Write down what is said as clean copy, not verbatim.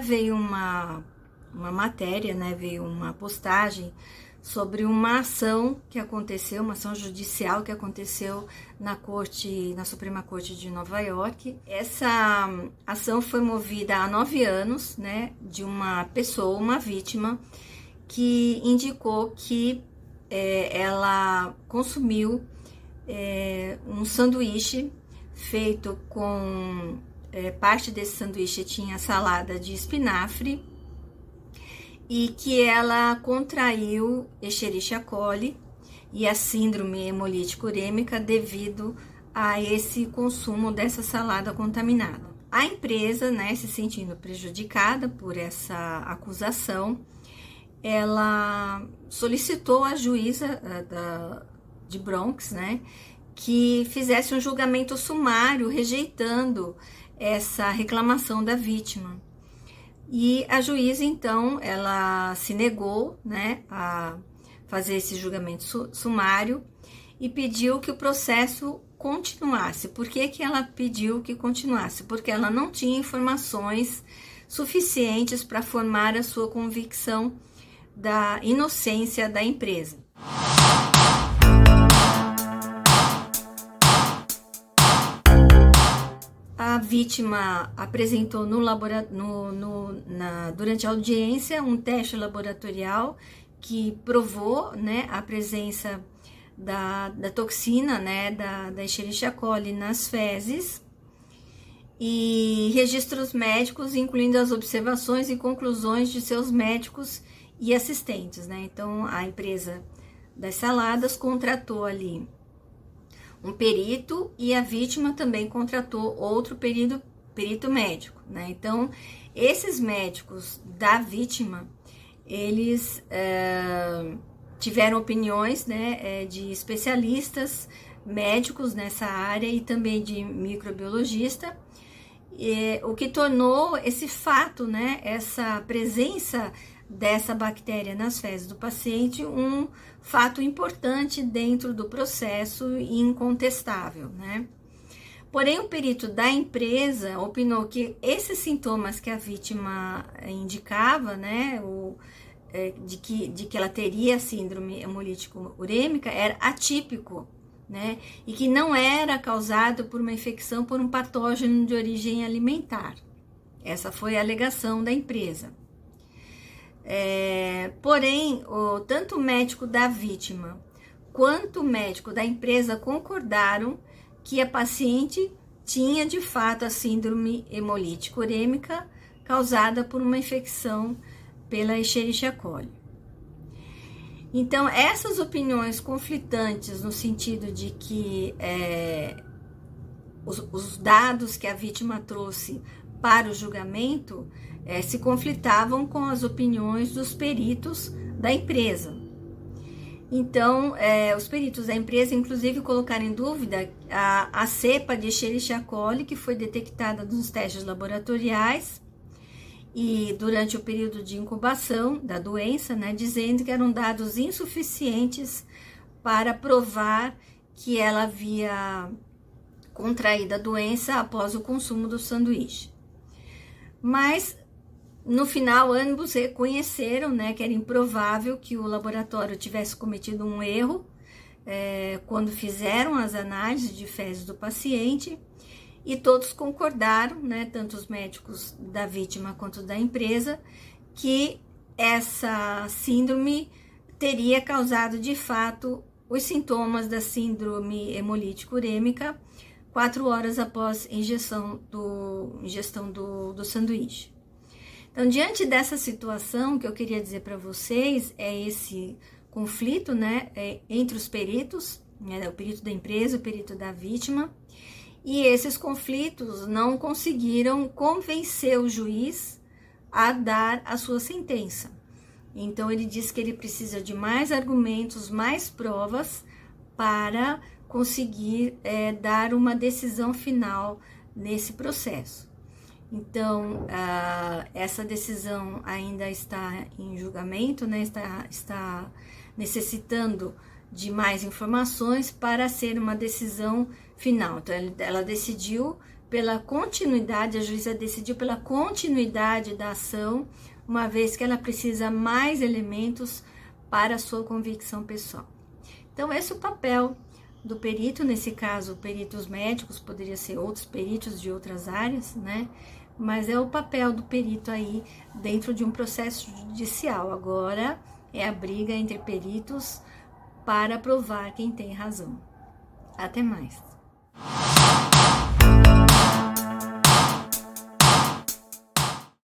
Veio uma matéria, né, veio uma postagem sobre uma ação que aconteceu, uma ação judicial que aconteceu na Suprema Corte de Nova York. Essa ação foi movida há 9 anos, né, de uma pessoa, uma vítima, que indicou que ela consumiu um sanduíche feito com... parte desse sanduíche tinha salada de espinafre e que ela contraiu Escherichia coli e a síndrome hemolítica urêmica devido a esse consumo dessa salada contaminada. A empresa, né, se sentindo prejudicada por essa acusação, ela solicitou à juíza de Bronx, né, que fizesse um julgamento sumário rejeitando essa reclamação da vítima. E a juíza, então, ela se negou, né, a fazer esse julgamento sumário e pediu que o processo continuasse. Por que que ela pediu que continuasse? Porque ela não tinha informações suficientes para formar a sua convicção da inocência da empresa. A vítima apresentou durante a audiência um teste laboratorial que provou, né, a presença da toxina, né, da Escherichia coli nas fezes, e registros médicos, incluindo as observações e conclusões de seus médicos e assistentes, né? Então, a empresa das saladas contratou ali um perito e a vítima também contratou outro perito médico, né? Então, esses médicos da vítima, eles tiveram opiniões, né, de especialistas médicos nessa área e também de microbiologista, o que tornou esse fato, né, essa presença dessa bactéria nas fezes do paciente um fato importante dentro do processo e incontestável, né? Porém, o perito da empresa opinou que esses sintomas que a vítima indicava, né, de que ela teria síndrome hemolítica urêmica, era atípico, né, e que não era causado por uma infecção por um patógeno de origem alimentar. Essa foi a alegação da empresa. Porém, tanto o médico da vítima quanto o médico da empresa concordaram que a paciente tinha de fato a síndrome hemolítica urêmica causada por uma infecção pela Escherichia coli. Então, essas opiniões conflitantes no sentido de que os dados que a vítima trouxe para o julgamento se conflitavam com as opiniões dos peritos da empresa. Então, os peritos da empresa, inclusive, colocaram em dúvida a cepa de Escherichia coli, que foi detectada nos testes laboratoriais e durante o período de incubação da doença, né, dizendo que eram dados insuficientes para provar que ela havia contraído a doença após o consumo do sanduíche. Mas, no final, ambos reconheceram, né, que era improvável que o laboratório tivesse cometido um erro quando fizeram as análises de fezes do paciente, e todos concordaram, né, tanto os médicos da vítima quanto da empresa, que essa síndrome teria causado, de fato, os sintomas da síndrome hemolítica urêmica 4 horas após ingestão do sanduíche. Então, diante dessa situação, o que eu queria dizer para vocês é esse conflito, né, entre os peritos, né, o perito da empresa, o perito da vítima, e esses conflitos não conseguiram convencer o juiz a dar a sua sentença. Então, ele diz que ele precisa de mais argumentos, mais provas para conseguir dar uma decisão final nesse processo. Então, essa decisão ainda está em julgamento, né? Está necessitando de mais informações para ser uma decisão final. Então, ela decidiu pela continuidade, a juíza decidiu pela continuidade da ação, uma vez que ela precisa mais elementos para a sua convicção pessoal. Então, esse é o papel do perito, nesse caso, peritos médicos, poderia ser outros peritos de outras áreas, né? Mas é o papel do perito aí dentro de um processo judicial. Agora é a briga entre peritos para provar quem tem razão. Até mais.